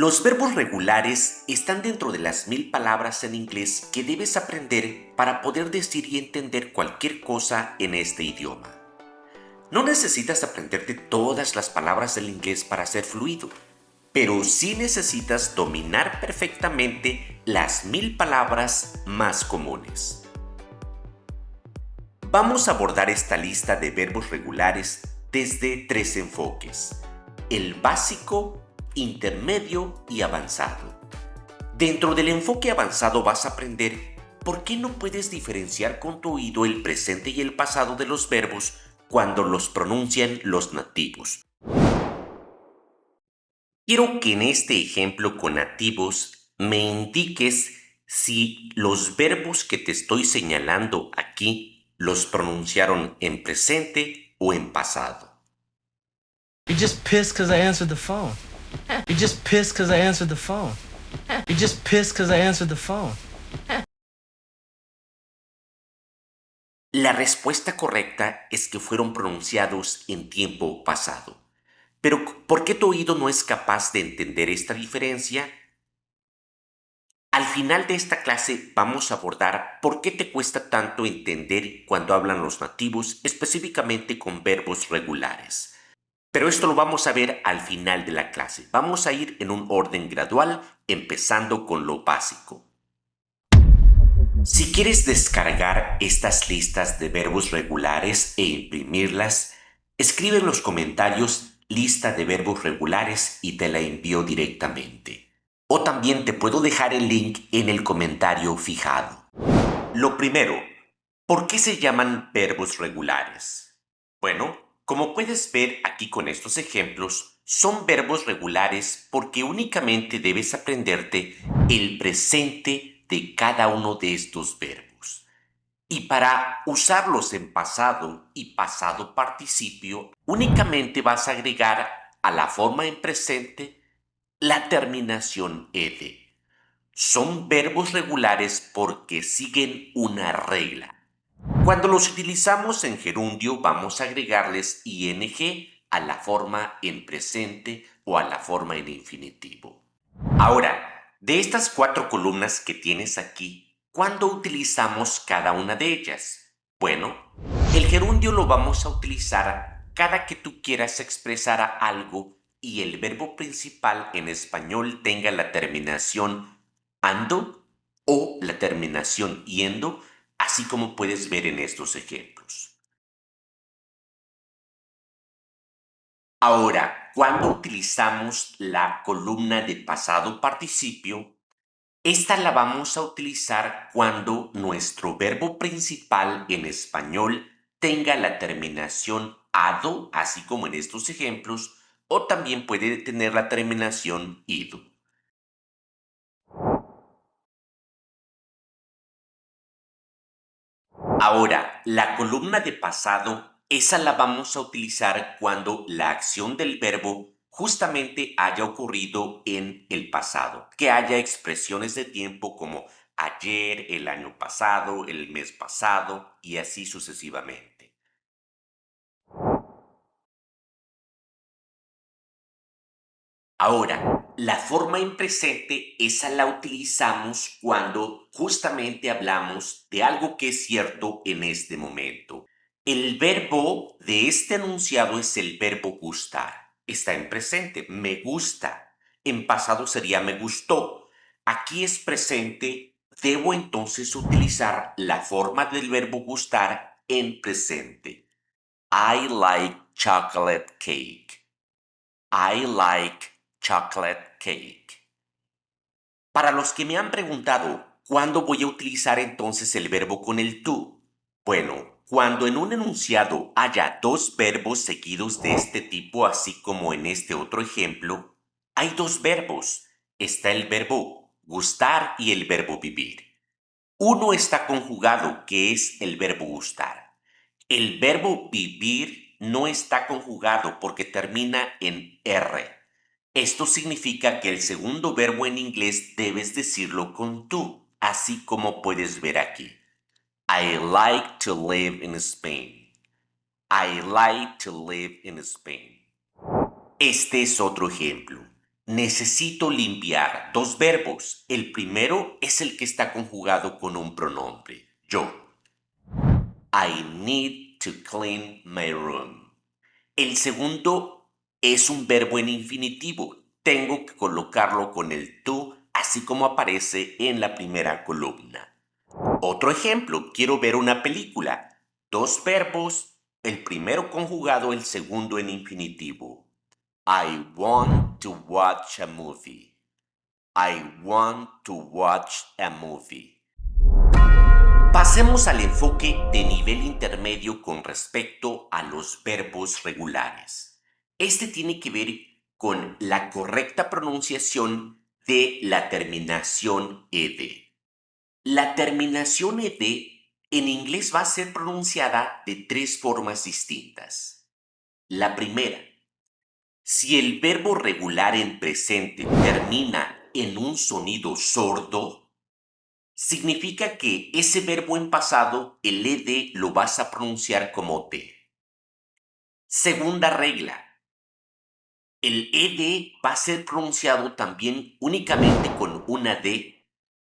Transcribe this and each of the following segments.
Los verbos regulares están dentro de las 1000 palabras en inglés que debes aprender para poder decir y entender cualquier cosa en este idioma. No necesitas aprenderte todas las palabras del inglés para ser fluido, pero sí necesitas dominar perfectamente las 1000 palabras más comunes. Vamos a abordar esta lista de verbos regulares desde 3 enfoques: el básico, intermedio y avanzado. Dentro del enfoque avanzado vas a aprender por qué no puedes diferenciar con tu oído el presente y el pasado de los verbos cuando los pronuncian los nativos. Quiero que en este ejemplo con nativos me indiques si los verbos que te estoy señalando aquí los pronunciaron en presente o en pasado. You're just pissed because I answered the phone. You're just pissed because I answered the phone. You're just pissed because I answered the phone. La respuesta correcta es que fueron pronunciados en tiempo pasado. Pero, ¿por qué tu oído no es capaz de entender esta diferencia? Al final de esta clase vamos a abordar por qué te cuesta tanto entender cuando hablan los nativos, específicamente con verbos regulares. Pero esto lo vamos a ver al final de la clase. Vamos a ir en un orden gradual, empezando con lo básico. Si quieres descargar estas listas de verbos regulares e imprimirlas, escribe en los comentarios lista de verbos regulares y te la envío directamente. O también te puedo dejar el link en el comentario fijado. Lo primero, ¿por qué se llaman verbos regulares? Bueno, como puedes ver aquí con estos ejemplos, son verbos regulares porque únicamente debes aprenderte el presente de cada uno de estos verbos. Y para usarlos en pasado y pasado participio, únicamente vas a agregar a la forma en presente la terminación ed. Son verbos regulares porque siguen una regla. Cuando los utilizamos en gerundio vamos a agregarles ing a la forma en presente o a la forma en infinitivo. Ahora, de estas 4 columnas que tienes aquí, ¿cuándo utilizamos cada una de ellas? Bueno, el gerundio lo vamos a utilizar cada que tú quieras expresar algo y el verbo principal en español tenga la terminación ando o la terminación yendo, así como puedes ver en estos ejemplos. Ahora, cuando utilizamos la columna de pasado participio, esta la vamos a utilizar cuando nuestro verbo principal en español tenga la terminación ado, así como en estos ejemplos, o también puede tener la terminación ido. Ahora, la columna de pasado, esa la vamos a utilizar cuando la acción del verbo justamente haya ocurrido en el pasado, que haya expresiones de tiempo como ayer, el año pasado, el mes pasado y así sucesivamente. Ahora, la forma en presente, esa la utilizamos cuando justamente hablamos de algo que es cierto en este momento. El verbo de este enunciado es el verbo gustar. Está en presente, me gusta. En pasado sería me gustó. Aquí es presente, debo entonces utilizar la forma del verbo gustar en presente. I like chocolate cake. I like chocolate cake. Para los que me han preguntado, ¿cuándo voy a utilizar entonces el verbo con el tú? Bueno, cuando en un enunciado haya 2 verbos seguidos de este tipo, así como en este otro ejemplo, hay 2 verbos. Está el verbo gustar y el verbo vivir. Uno está conjugado, que es el verbo gustar. El verbo vivir no está conjugado porque termina en R. Esto significa que el segundo verbo en inglés debes decirlo con tú, así como puedes ver aquí. I like to live in Spain. I like to live in Spain. Este es otro ejemplo. Necesito limpiar. Dos verbos. El primero es el que está conjugado con un pronombre. Yo. I need to clean my room. El segundo es un verbo en infinitivo. Tengo que colocarlo con el to, así como aparece en la primera columna. Otro ejemplo, quiero ver una película. Dos verbos, el primero conjugado, el segundo en infinitivo. I want to watch a movie. I want to watch a movie. Pasemos al enfoque de nivel intermedio con respecto a los verbos regulares. Este tiene que ver con la correcta pronunciación de la terminación ed. La terminación ed en inglés va a ser pronunciada de tres formas distintas. La primera, si el verbo regular en presente termina en un sonido sordo, significa que ese verbo en pasado, el ed, lo vas a pronunciar como t. Segunda regla, el ed va a ser pronunciado también únicamente con una d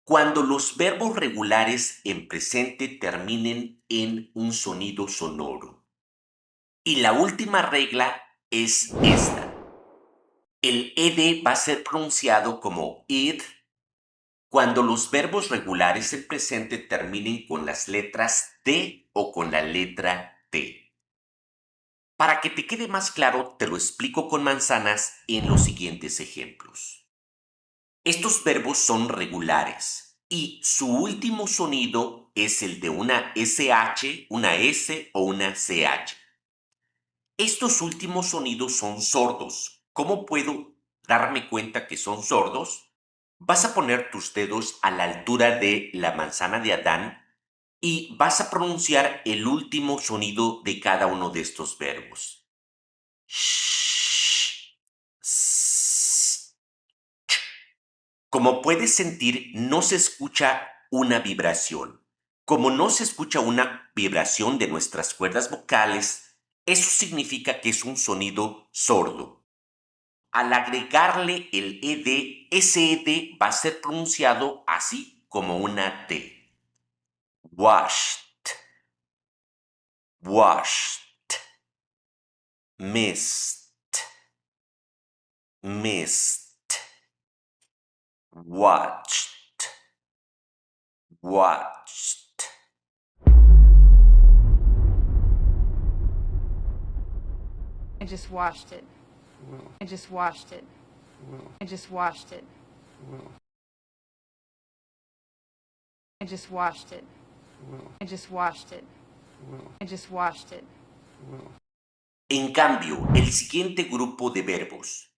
cuando los verbos regulares en presente terminen en un sonido sonoro. Y la última regla es esta. El ed va a ser pronunciado como id cuando los verbos regulares en presente terminen con las letras D o con la letra T. Para que te quede más claro, te lo explico con manzanas en los siguientes ejemplos. Estos verbos son regulares y su último sonido es el de una SH, una S o una CH. Estos últimos sonidos son sordos. ¿Cómo puedo darme cuenta que son sordos? Vas a poner tus dedos a la altura de la manzana de Adán y vas a pronunciar el último sonido de cada uno de estos verbos. Sh, s, ch. Como puedes sentir, no se escucha una vibración. Como no se escucha una vibración de nuestras cuerdas vocales, eso significa que es un sonido sordo. Al agregarle el ed, ese ed va a ser pronunciado así como una T. Washed, washed, missed, missed, watched, watched. I just washed it. I just washed it. I just washed it. I just washed it. I just washed it. I just washed it. En cambio, el siguiente grupo de verbos.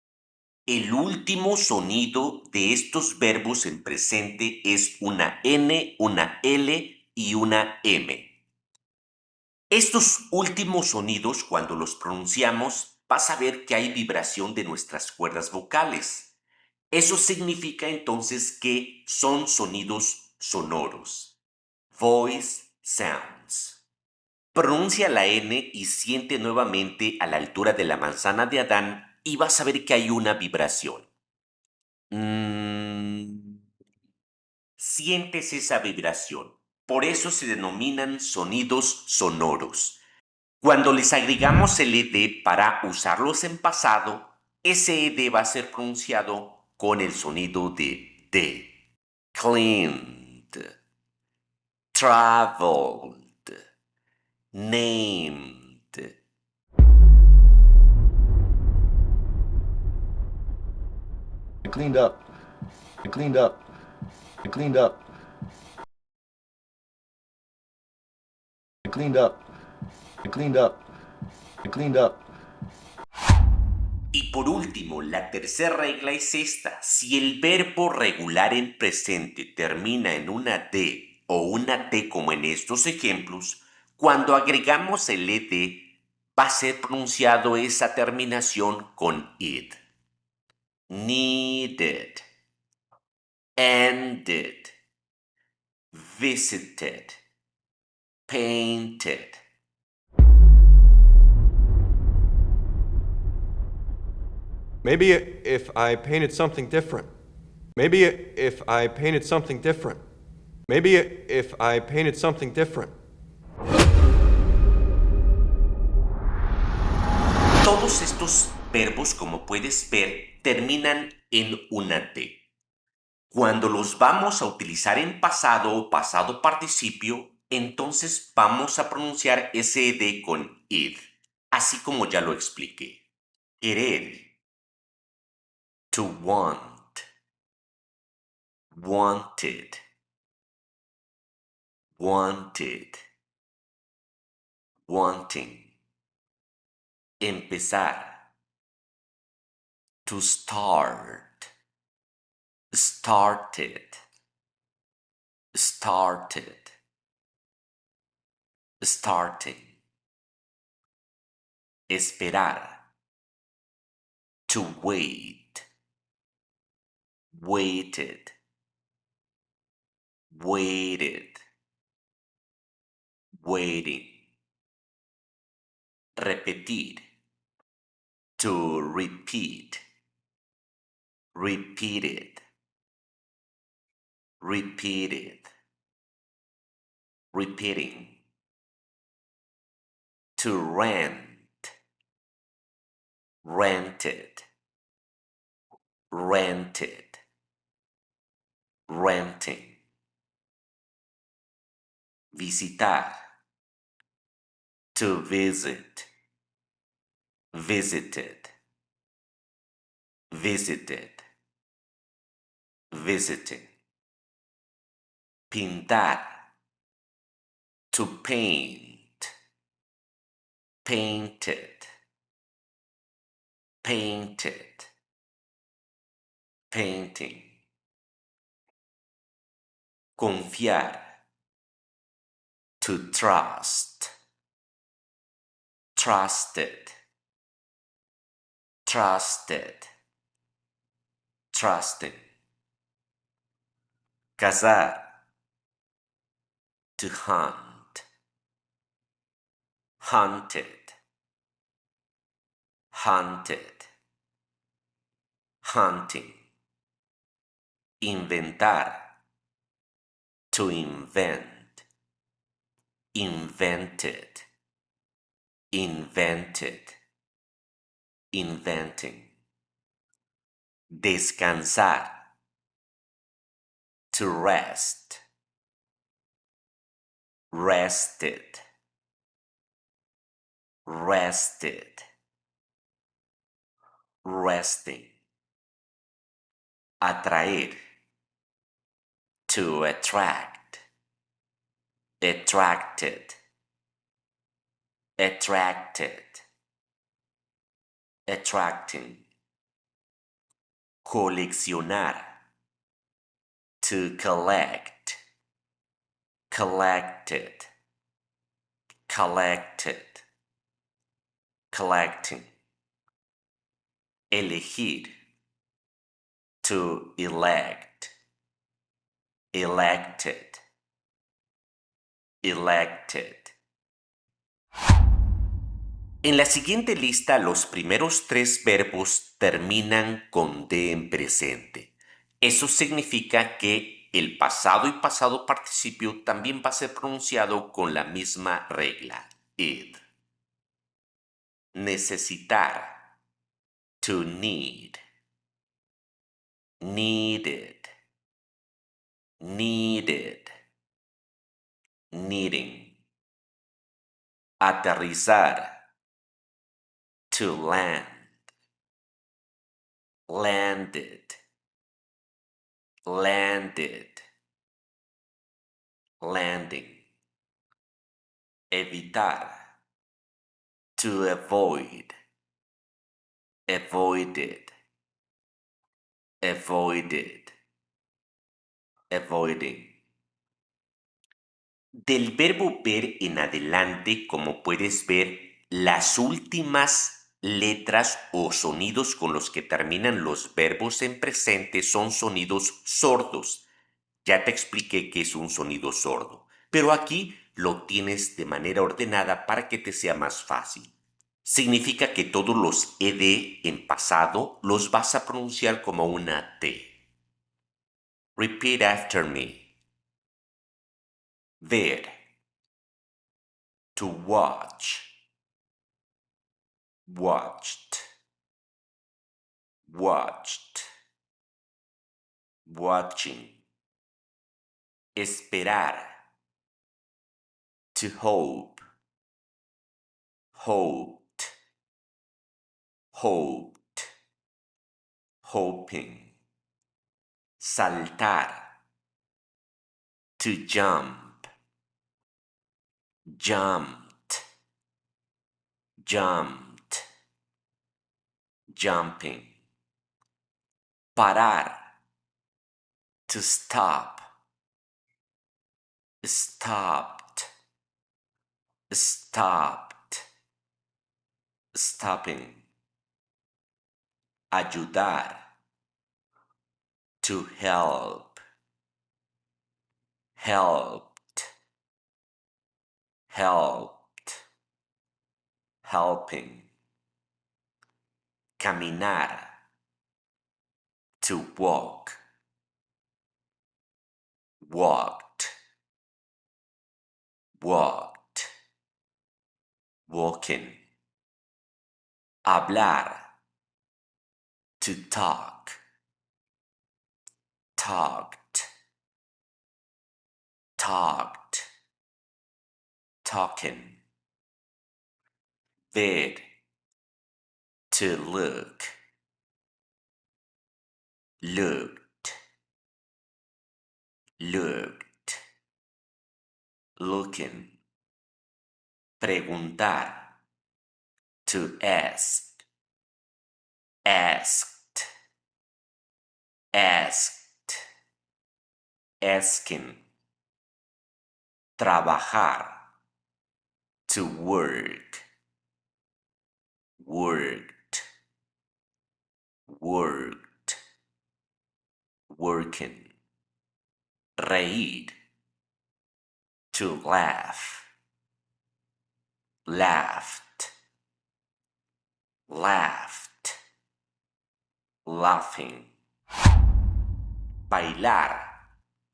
El último sonido de estos verbos en presente es una N, una L y una M. Estos últimos sonidos, cuando los pronunciamos, vas a ver que hay vibración de nuestras cuerdas vocales. Eso significa entonces que son sonidos sonoros. Voice sounds. Pronuncia la N y siente nuevamente a la altura de la manzana de Adán y vas a ver que hay una vibración. Sientes esa vibración. Por eso se denominan sonidos sonoros. Cuando les agregamos el ed para usarlos en pasado, ese ed va a ser pronunciado con el sonido de D. Cleaned, traveled, named. I cleaned up. I cleaned up. I cleaned up. I cleaned up. I cleaned up. I cleaned up. Y por último, la tercera regla es esta. Si el verbo regular en presente termina en una D o una T como en estos ejemplos, cuando agregamos el ed, va a ser pronunciado esa terminación con id. Needed, ended, visited, painted. Maybe if I painted something different. Maybe if I painted something different. Maybe if I painted something different. Todos estos verbos, como puedes ver, terminan en una T. Cuando los vamos a utilizar en pasado o pasado participio, entonces vamos a pronunciar ese D con id, así como ya lo expliqué. Querer. To want. Wanted. Wanted. Wanting. Empezar. To start. Started. Started. Starting. Esperar. To wait. Waited. Waited. Waiting. Repetir. To repeat. Repeated. Repeated. Repeating. To rent. Rented. Rented. Renting. Visitar. To visit. Visited. Visited. Visiting. Pintar. To paint. Painted. Painted. Painting. Confiar. To trust. Trusted. Trusted. Trusting. Cazar. To hunt. Hunted. Hunted. Hunting. Inventar. To invent. Invented. Invented. Inventing. Descansar. To rest. Rested. Rested. Resting. Atraer. To attract. Attracted. Attracted. Attracting. Coleccionar. To collect. Collected. Collected. Collecting. Elegir. To elect. Elected. Elected. En la siguiente lista, los primeros tres verbos terminan con D en presente. Eso significa que el pasado y pasado participio también va a ser pronunciado con la misma regla, id. Necesitar. To need. Needed. Needed. Needing. Aterrizar. To land. Landed. Landed. Landing. Evitar. To avoid. Avoided. Avoided. Avoiding. Del verbo ver en adelante, como puedes ver, las últimas letras o sonidos con los que terminan los verbos en presente son sonidos sordos. Ya te expliqué qué es un sonido sordo, pero aquí lo tienes de manera ordenada para que te sea más fácil. significa que todos los ed en pasado los vas a pronunciar como una t. Repeat after me. Ver. To watch. Watched. Watched. Watching. Esperar. To hope. Hoped. Hoped. Hoping. Saltar. To jump. Jumped. Jumped. Jumping. Parar. To stop. Stopped. Stopped. Stopping. Ayudar. To help. Helped. Helped. Helping. Caminar. To walk. Walked. Walked. Walking. Hablar. To talk. Talked. Talked. Talking. Ver. To look. Looked. Looked. Looking. Preguntar. To ask. Asked. Asked. Asking. Trabajar. To work. Worked. Worked. Working. Reír. To laugh. Laughed. Laughed. Laughing. Bailar.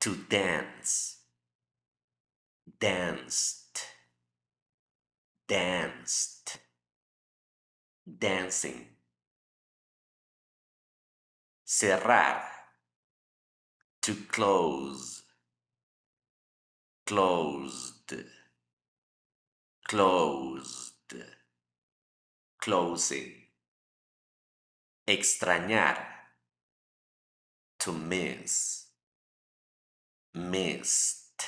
To dance. Danced. Danced. Dancing. Cerrar. To close. Closed. Closed. Closing. Extrañar. To miss. Missed.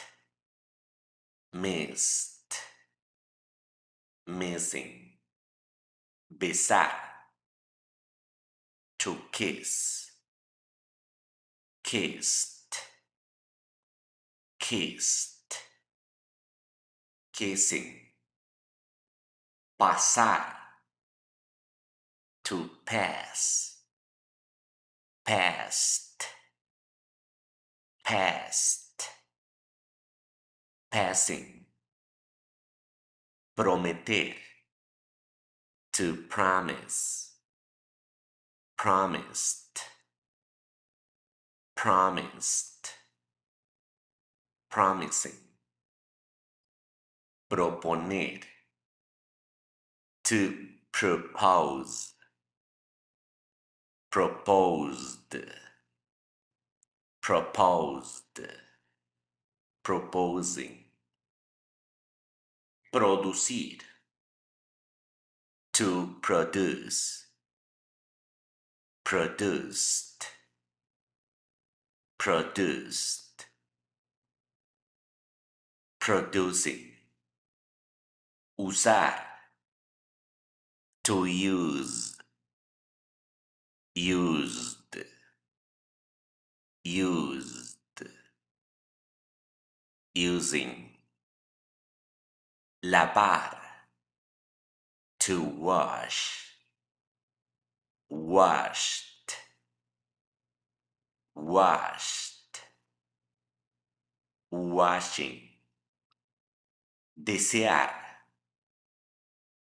Missed. Missing. Besar. To kiss. Kissed. Kissed. Kissing. Pasar. To pass. Passed. Passed. Passing. Prometer. To promise. Promised. Promised. Promising. Proponer. To propose. Proposed. Proposed. Proposing. Producir. To produce. Produced. Produced. Producing. Usar. To use. Used. Used. Using. Lavar. To wash. Washed. Washed. Washing. Desear.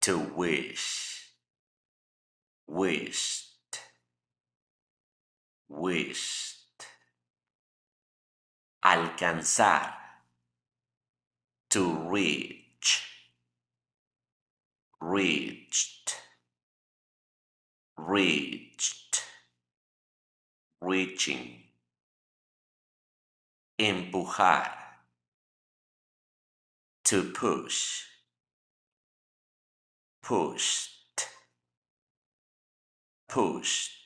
to wish, wished, wished. Alcanzar, to reach, reached, reached, reaching. Empujar, to push, pushed, pushed.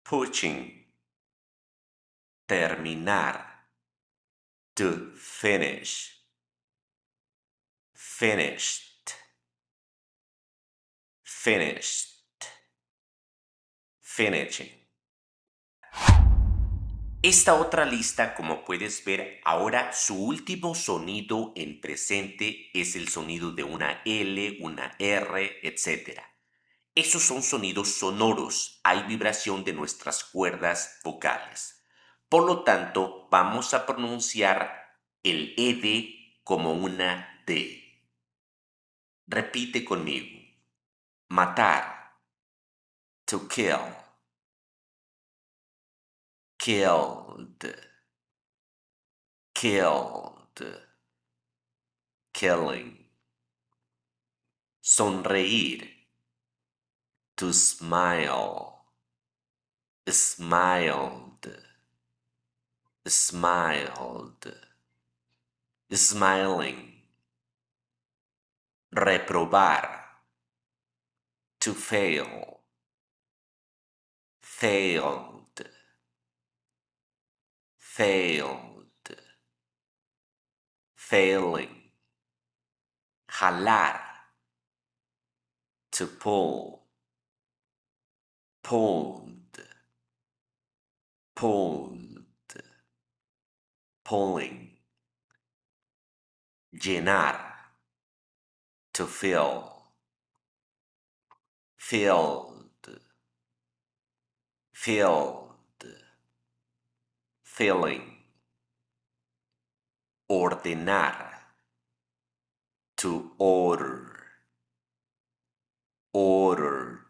Pushing, terminar, to finish, finished, finished, finishing. Esta otra lista, como puedes ver, ahora su último sonido en presente es el sonido de una L, una R, etc. Esos son sonidos sonoros, hay vibración de nuestras cuerdas vocales. Por lo tanto, vamos a pronunciar el ED como una D. Repite conmigo. Matar, to kill, killed, killed, killing. Sonreír, to smile, smiled, smiled, smiling. Reprobar, to fail, failed, failed, failing. Jalar, to pull, pulled, pulled, pulling. Llenar, to fill, filled, filled, filling. Ordenar, to order, ordered,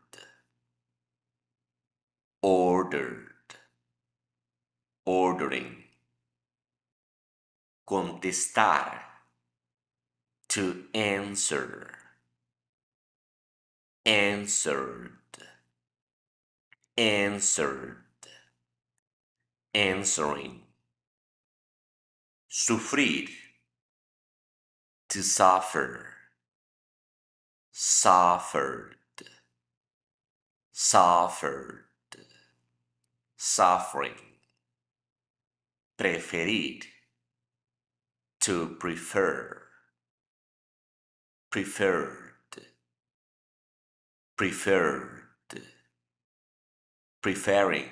ordered, ordering. Contestar, to answer, answered, answered, answering. Sufrir, to suffer, suffered, suffered, suffering. Preferir, to prefer, preferred, preferred, preferring.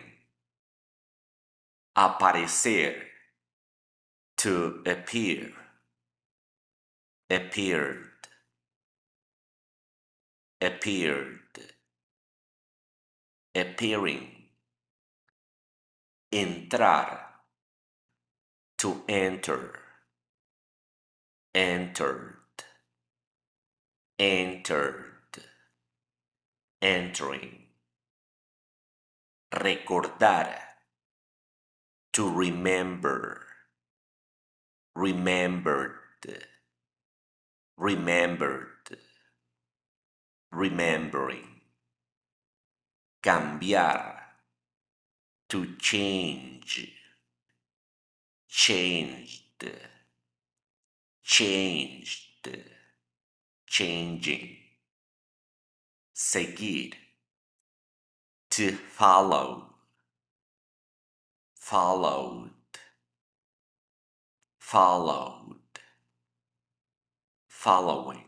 Aparecer, to appear, appeared, appeared, appearing. Entrar, to enter, entered, entered, entering. Recordar, to remember, remembered, remembered, remembering. Cambiar, to change, changed, changed, changing. Seguir, to follow, followed, followed, following.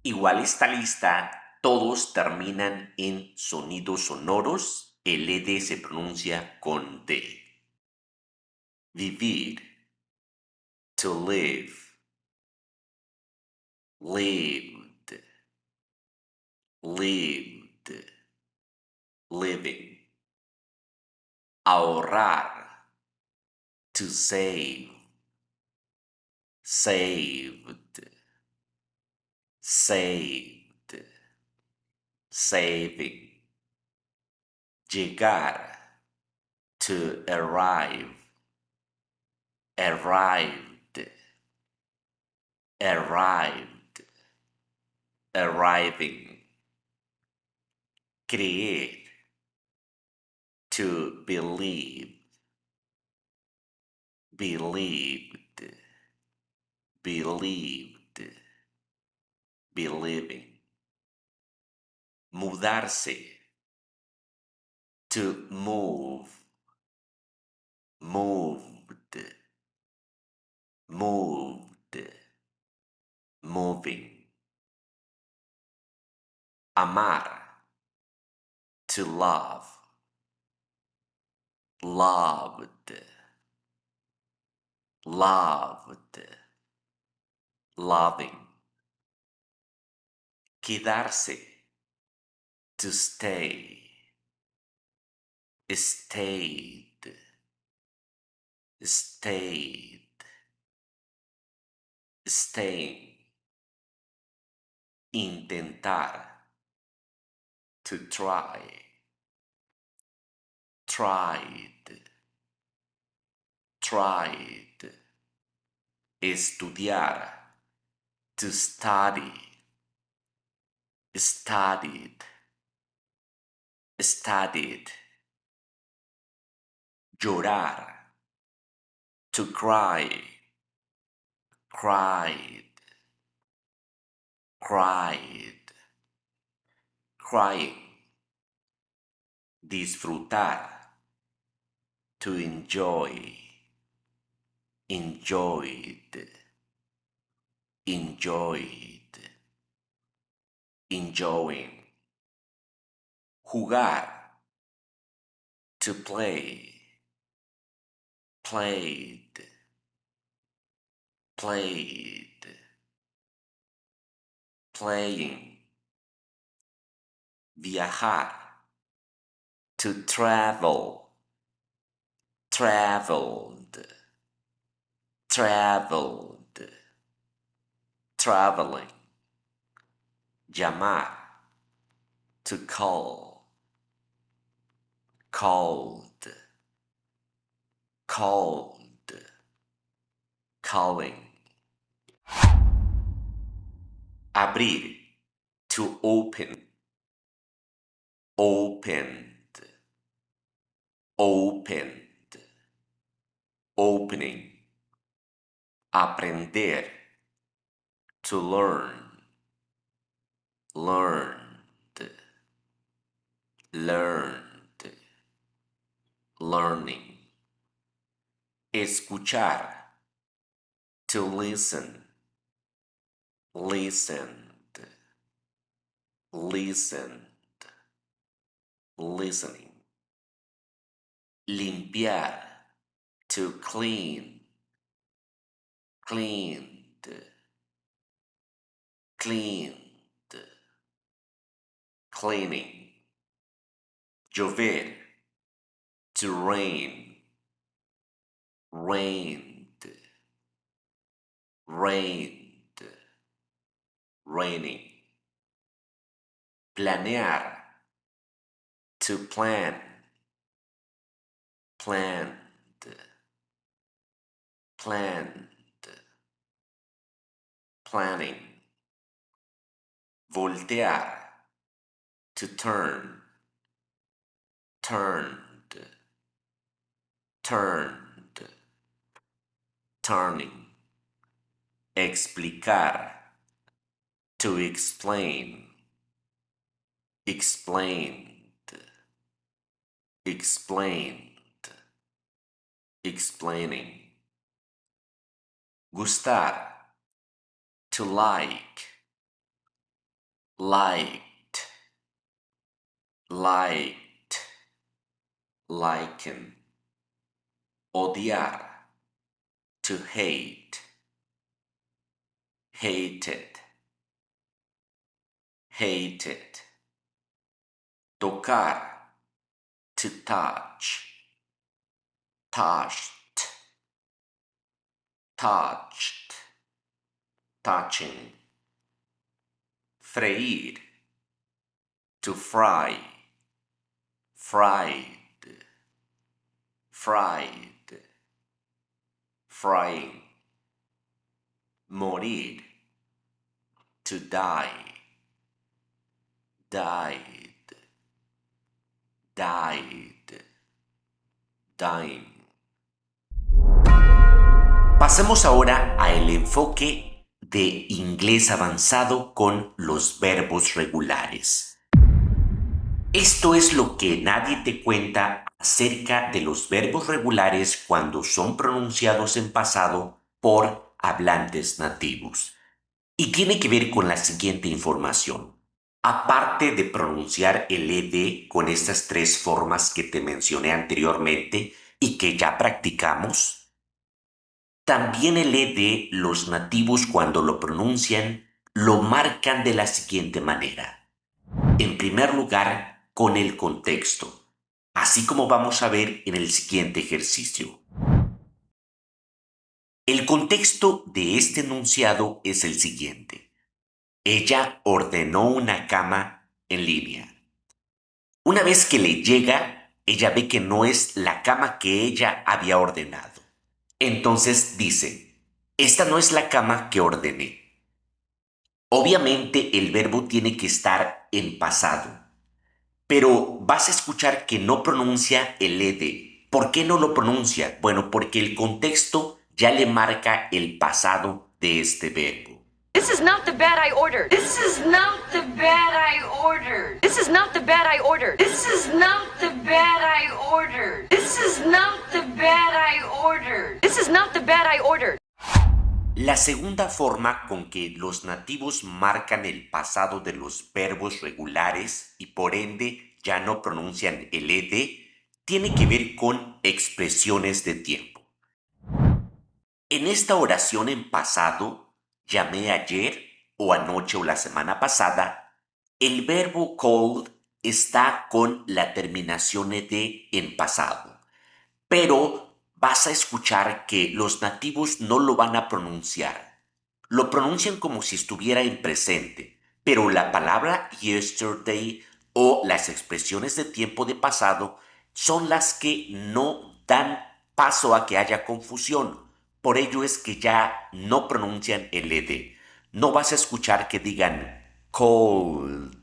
Igual esta lista, todos terminan en sonidos sonoros. El ED se pronuncia con D. Vivir, to live, lived, lived, living. Ahorrar, to save, saved, saved, saving, llegar, to arrive, arrived, arrived, arriving, creer, to believe, believed, believed, believing, mudarse, to move, moved, moved, moving, amar, to love, loved, loved, loving, quedarse, to stay, stayed, stayed, staying, intentar, to try, tried, tried, estudiar, to study, studied, studied, llorar, to cry, cried, cried, crying, disfrutar, to enjoy, enjoyed, enjoyed, enjoying, jugar, to play, played, played, playing, viajar, to travel, traveled, traveled, traveling, llamar, to call, called, called, calling, abrir, to open, opened, opened, opening, aprender, to learn, learned, learned, learning, escuchar, to listen, listened, listened, listening, limpiar, to clean, cleaned, cleaned, cleaning, llover, to rain, rained, rained, raining, planear, to plan, planned, planned, planning, voltear, to turn, turned, turned, turning, explicar, to explain, explained, explained, explaining, gustar, to like, liked, liked, liken, odiar, to hate, hated, hated, tocar, to touch, touched, touched, touching. Freír, to fry, fried, fried, frying. Morir, to die, died, died, dying. Pasemos ahora al enfoque de inglés avanzado con los verbos regulares. Esto es lo que nadie te cuenta acerca de los verbos regulares cuando son pronunciados en pasado por hablantes nativos. Y tiene que ver con la siguiente información. Aparte de pronunciar el ed con estas tres formas que te mencioné anteriormente y que ya practicamos, también el ed los nativos cuando lo pronuncian lo marcan de la siguiente manera. En primer lugar, con el contexto, así como vamos a ver en el siguiente ejercicio. El contexto de este enunciado es el siguiente. Ella ordenó una cama en línea. Una vez que le llega, ella ve que no es la cama que ella había ordenado. Entonces dice, esta no es la cama que ordené. Obviamente el verbo tiene que estar en pasado, pero vas a escuchar que no pronuncia el ed. ¿Por qué no lo pronuncia? Bueno, porque el contexto ya le marca el pasado de este verbo. This is not the bed I ordered. This is not the bed I ordered. This is not the bed I ordered. This is not the bed I ordered. This is not the bed I ordered. This is not the bed I ordered. La segunda forma con que los nativos marcan el pasado de los verbos regulares y por ende ya no pronuncian el ed tiene que ver con expresiones de tiempo. En esta oración en pasado, llamé ayer o anoche o la semana pasada, el verbo called está con la terminación ed en pasado. Pero vas a escuchar que los nativos no lo van a pronunciar. Lo pronuncian como si estuviera en presente, pero la palabra yesterday o las expresiones de tiempo de pasado son las que no dan paso a que haya confusión. Por ello es que ya no pronuncian el ed. No vas a escuchar que digan cold.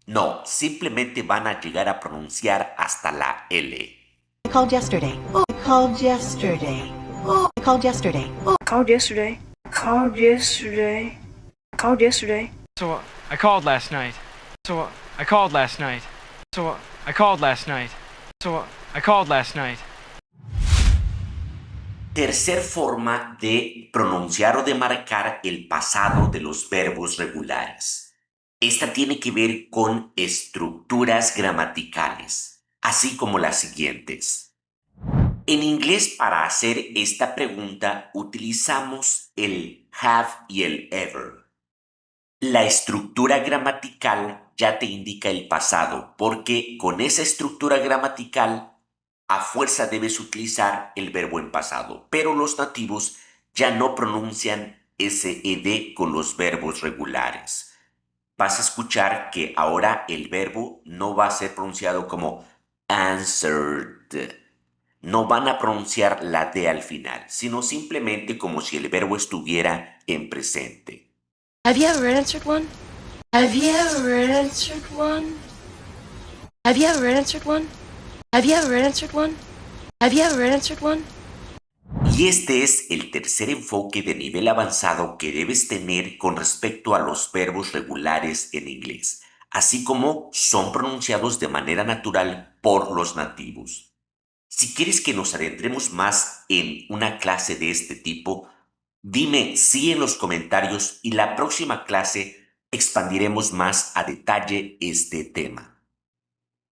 No, simplemente van a llegar a pronunciar hasta la L. I called yesterday. Oh, I called yesterday. Oh, I called yesterday. Oh, Called yesterday. Called yesterday. Called yesterday. So I called last night. So I called last night. So I called last night. So I called last night. Tercer forma de pronunciar o de marcar el pasado de los verbos regulares. Esta tiene que ver con estructuras gramaticales, así como las siguientes. En inglés, para hacer esta pregunta, utilizamos el have y el ever. La estructura gramatical ya te indica el pasado, porque con esa estructura gramatical a fuerza debes utilizar el verbo en pasado, pero los nativos ya no pronuncian ese ed con los verbos regulares. Vas a escuchar que ahora el verbo no va a ser pronunciado como answered. No van a pronunciar la d al final, sino simplemente como si el verbo estuviera en presente. have you ever answered one? Have you ever answered one? Have you ever answered one? Have you ever answered one? Have you ever answered one? Y este es el tercer enfoque de nivel avanzado que debes tener con respecto a los verbos regulares en inglés, así como son pronunciados de manera natural por los nativos. Si quieres que nos adentremos más en una clase de este tipo, dime sí en los comentarios y la próxima clase expandiremos más a detalle este tema.